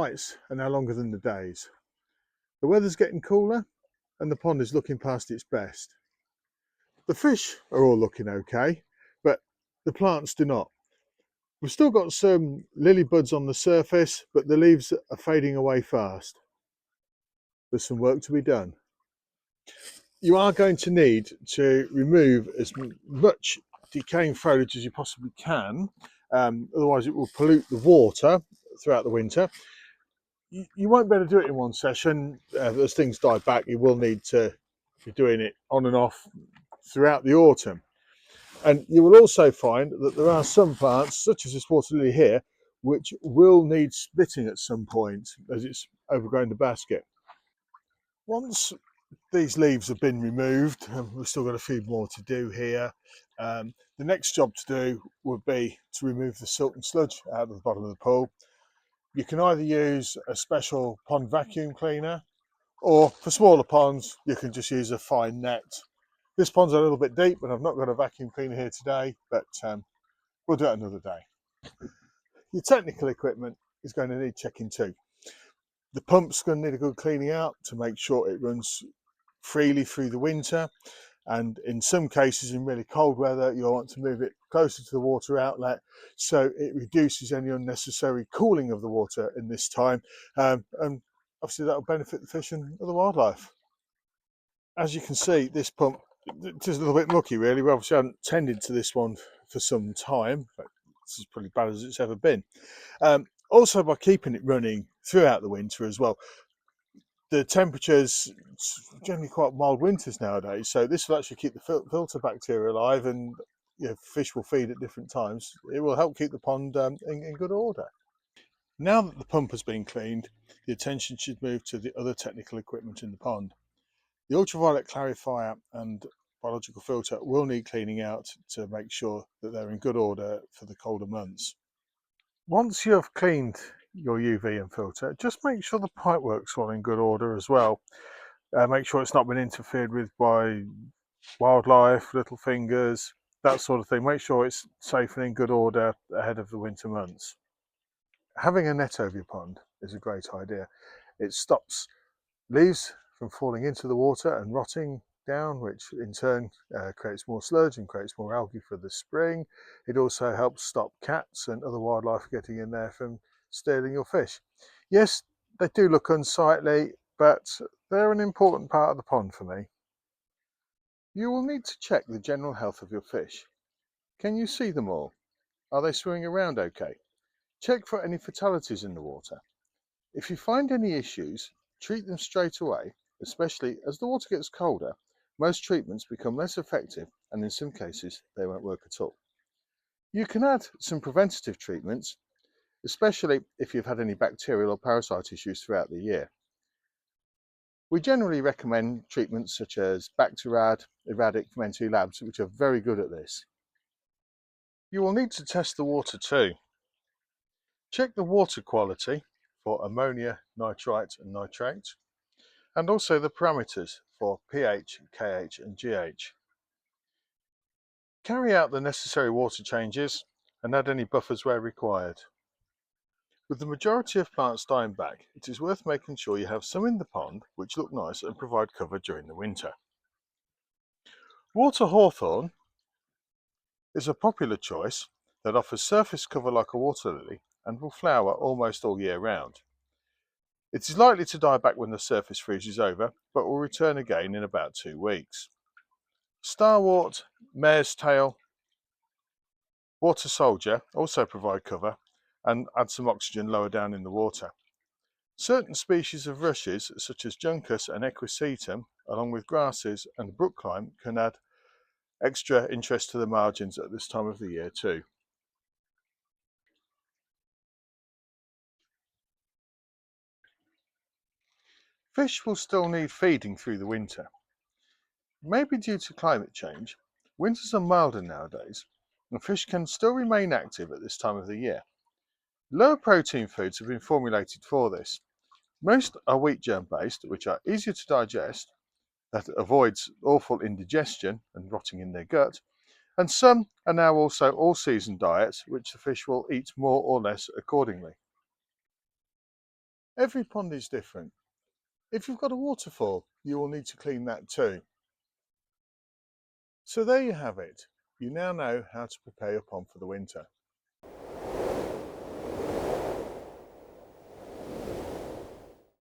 nights are now longer than the days. The weather's getting cooler and the pond is looking past its best. The fish are all looking okay, but the plants do not. We've still got some lily buds on the surface, but the leaves are fading away fast. There's some work to be done. You are going to need to remove as much decaying foliage as you possibly can, otherwise it will pollute the water throughout the winter. You won't be able to do it in one session. As things die back, you will need to be doing it on and off throughout the autumn. And you will also find that there are some plants, such as this water lily here, which will need splitting at some point as it's overgrown the basket. Once these leaves have been removed, and we've still got a few more to do here, the next job to do would be to remove the silt and sludge out of the bottom of the pool. You can either use a special pond vacuum cleaner, or for smaller ponds you can just use a fine net. This pond's a little bit deep and I've not got a vacuum cleaner here today, but we'll do it another day. Your technical equipment is going to need checking too. The pump's going to need a good cleaning out to make sure it runs freely through the winter, and in some cases in really cold weather you'll want to move it closer to the water outlet so it reduces any unnecessary cooling of the water in this time, and obviously that will benefit the fish and other wildlife. As you can see, this pump is a little bit mucky really. We obviously haven't tended to this one for some time, but this is probably bad as it's ever been. Also, by keeping it running throughout the winter as well, the temperatures generally quite mild winters nowadays, so this will actually keep the filter bacteria alive, and fish will feed at different times. It will help keep the pond in good order. Now that the pump has been cleaned, the attention should move to the other technical equipment in the pond. The ultraviolet clarifier and biological filter will need cleaning out to make sure that they're in good order for the colder months. Once you have cleaned your UV and filter, just make sure the pipework's all in good order as well. Make sure it's not been interfered with by wildlife, little fingers, that sort of thing. Make sure it's safe and in good order ahead of the winter months. Having a net over your pond is a great idea. It stops leaves from falling into the water and rotting down, which in turn creates more sludge and creates more algae for the spring. It also helps stop cats and other wildlife getting in there from stealing your fish. Yes, they do look unsightly, but they're an important part of the pond for me. You will need to check the general health of your fish. Can you see them all? Are they swimming around okay? Check for any fatalities in the water. If you find any issues, treat them straight away, especially as the water gets colder. Most treatments become less effective, and in some cases they won't work at all. You can add some preventative treatments, especially if you've had any bacterial or parasite issues throughout the year. We generally recommend treatments such as Bacterad, Eradic from NT Labs, which are very good at this. You will need to test the water too. Check the water quality for ammonia, nitrite and nitrate, and also the parameters for pH, KH and GH. Carry out the necessary water changes and add any buffers where required. With the majority of plants dying back, it is worth making sure you have some in the pond which look nice and provide cover during the winter. Water hawthorn is a popular choice that offers surface cover like a water lily and will flower almost all year round. It is likely to die back when the surface freezes over, but will return again in about 2 weeks. Starwort, mare's tail, water soldier also provide cover and add some oxygen lower down in the water. Certain species of rushes, such as juncus and equisetum, along with grasses and brookline, can add extra interest to the margins at this time of the year too. Fish will still need feeding through the winter. Maybe due to climate change, winters are milder nowadays, and fish can still remain active at this time of the year. Lower protein foods have been formulated for this. Most are wheat germ based, which are easier to digest, that avoids awful indigestion and rotting in their gut, and some are now also all-season diets, which the fish will eat more or less accordingly. Every pond is different. If you've got a waterfall, you will need to clean that too. So there you have it. You now know how to prepare your pond for the winter.